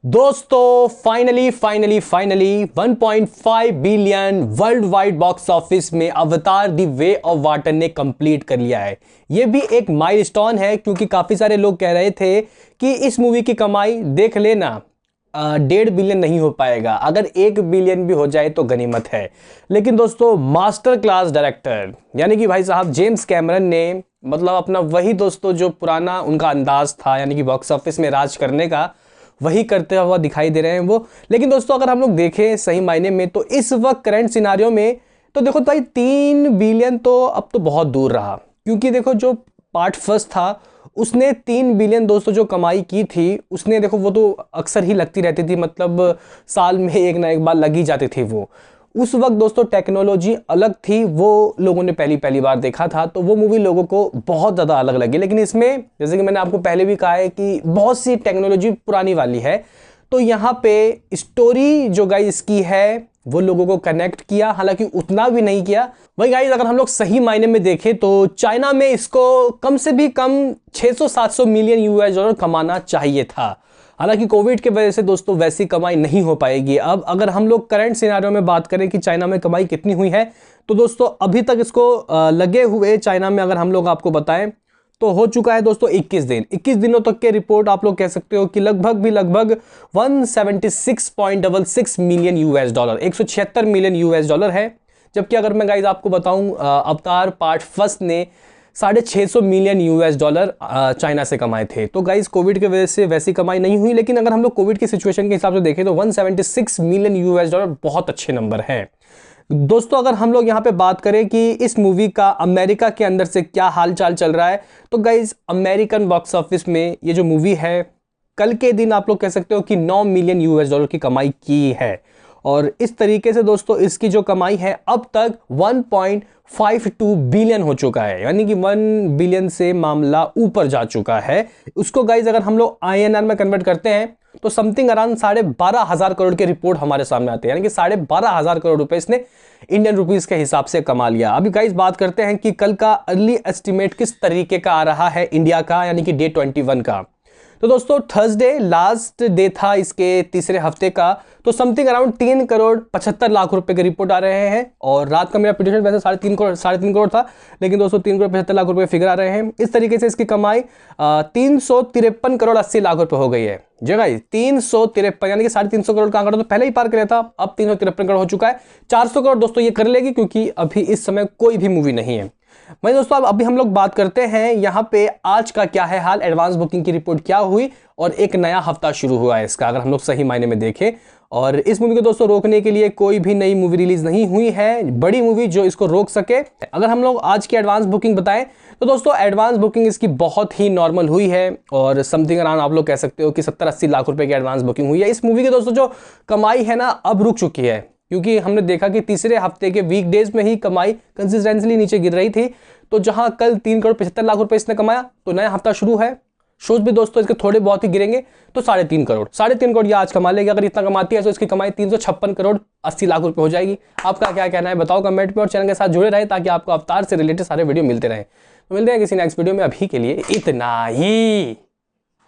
दोस्तों finally 1.5 billion world wide box office में अवतार द वे ऑफ वाटर ने कंप्लीट कर लिया है। यह भी एक माइलस्टोन है क्योंकि काफी सारे लोग कह रहे थे कि इस मूवी की कमाई देख लेना 1.5 बिलियन नहीं हो पाएगा, अगर 1 बिलियन भी हो जाए तो गनीमत है। लेकिन दोस्तों मास्टर क्लास डायरेक्टर यानी कि भाई साहब जेम्स कैमरन ने मतलब अपना वही दोस्तों जो पुराना उनका अंदाज था यानी कि बॉक्स ऑफिस में राज करने का, वही करते हुआ दिखाई दे रहे हैं वो। लेकिन दोस्तों अगर हम लोग देखें सही मायने में तो इस वक्त करंट सिनारियो में तो देखो भाई 3 बिलियन तो अब तो बहुत दूर रहा, क्योंकि देखो जो पार्ट फर्स्ट था उसने 3 बिलियन दोस्तों जो कमाई की थी उसने देखो वो तो अक्सर ही लगती रहती थी, मतलब साल में एक ना एक बार लगी जाती थी वो। उस वक्त दोस्तों टेक्नोलॉजी अलग थी, वो लोगों ने पहली बार देखा था तो वो मूवी लोगों को बहुत ज़्यादा अलग लगी। लेकिन इसमें जैसे कि मैंने आपको पहले भी कहा है कि बहुत सी टेक्नोलॉजी पुरानी वाली है, तो यहाँ पे स्टोरी जो गाइस इसकी है वो लोगों को कनेक्ट किया, हालांकि उतना भी नहीं किया। वही गाइस अगर हम लोग सही मायने में देखें तो चाइना में इसको कम से भी कम 600-700 मिलियन यूएस डॉलर कमाना चाहिए था। हालांकि कोविड के वजह से दोस्तों वैसी कमाई नहीं हो पाएगी। अब अगर हम लोग करंट सिनेरियो में बात करें कि चाइना में कमाई कितनी हुई है, तो दोस्तों अभी तक इसको लगे हुए चाइना में अगर हम लोग आपको बताएं तो हो चुका है दोस्तों 21 दिनों तक के रिपोर्ट आप लोग कह सकते हो कि लगभग 176.66 million US dollar 176 million US dollar है। जबकि अगर मैं गाइज आपको बताऊं अवतार पार्ट फर्स्ट ने 650 मिलियन यूएस डॉलर चाइना से कमाए थे। तो गाइज कोविड की वजह से वैसी कमाई नहीं हुई, लेकिन अगर हम लोग कोविड की सिचुएशन के हिसाब से देखें तो 176 मिलियन यूएस डॉलर बहुत अच्छे नंबर है। दोस्तों अगर हम लोग यहाँ पे बात करें कि इस मूवी का अमेरिका के अंदर से क्या हालचाल चल रहा है, तो गाइज अमेरिकन बॉक्स ऑफिस में ये जो मूवी है कल के दिन आप लोग कह सकते हो कि 9 मिलियन यूएस डॉलर की कमाई की है। और इस तरीके से दोस्तों इसकी जो कमाई है अब तक 1.52 बिलियन हो चुका है, यानी कि 1 बिलियन से मामला ऊपर जा चुका है। उसको गाइज अगर हम लोग INR में कन्वर्ट करते हैं तो समथिंग अराउंड 12,500 करोड़ के रिपोर्ट हमारे सामने आते हैं, यानी कि 12,500 करोड़ रुपए इसने इंडियन रुपीस के हिसाब से कमा लिया। अभी गाइज बात करते हैं कि कल का अर्ली एस्टिमेट किस तरीके का आ रहा है इंडिया का, यानी कि डे 21 का। तो दोस्तों थर्सडे लास्ट डे था इसके तीसरे हफ्ते का, तो समथिंग अराउंड 3 करोड़ 75 लाख रुपए के रिपोर्ट आ रहे हैं। और रात का मेरा प्रेडिक्शन वैसे 3.5 करोड़ था, लेकिन दोस्तों 3 करोड़ 75 लाख रुपए फिगर आ रहे हैं। इस तरीके से इसकी कमाई 353 करोड़ 80 लाख रुपए हो गई है। जी गाइस 353 यानी कि 350 करोड़ का आंकड़ा तो पहले ही पार किया था, अब 353 करोड़ हो चुका है। 400 करोड़ दोस्तों ये कर लेगी, क्योंकि अभी इस समय कोई भी मूवी नहीं है। भाई दोस्तों अब अभी हम लोग बात करते हैं यहाँ पे आज का क्या है हाल, एडवांस बुकिंग की रिपोर्ट क्या हुई और एक नया हफ्ता शुरू हुआ है इसका, अगर हम लोग सही मायने में देखें। और इस मूवी को दोस्तों रोकने के लिए कोई भी नई मूवी रिलीज नहीं हुई है, बड़ी मूवी जो इसको रोक सके। अगर हम लोग आज की एडवांस बुकिंग बताएं तो दोस्तों एडवांस बुकिंग इसकी बहुत ही नॉर्मल हुई है और समथिंग अराउंड आप लोग कह सकते हो कि 70-80 लाख रुपए की एडवांस बुकिंग हुई है। इस मूवी की दोस्तों जो कमाई है ना अब रुक चुकी है, क्योंकि हमने देखा कि तीसरे हफ्ते के वीकडेज में ही कमाई कंसिस्टेंटली नीचे गिर रही थी। तो जहां कल 3 करोड़ 75 लाख रुपए इसने कमाया, तो नया हफ्ता शुरू है, शोज भी दोस्तों इसके थोड़े बहुत ही गिरेंगे, तो 3.5 करोड़ ये आज कमा लेगी। अगर इतना कमाती है तो इसकी कमाई 356 करोड़ 80 लाख रुपए हो जाएगी। आपका क्या कहना है बताओ कमेंट में, और चैनल के साथ जुड़े रहे ताकि आपको अवतार से रिलेटेड सारे वीडियो मिलते रहे। तो मिलते हैं किसी नेक्स्ट वीडियो में, अभी के लिए इतना ही।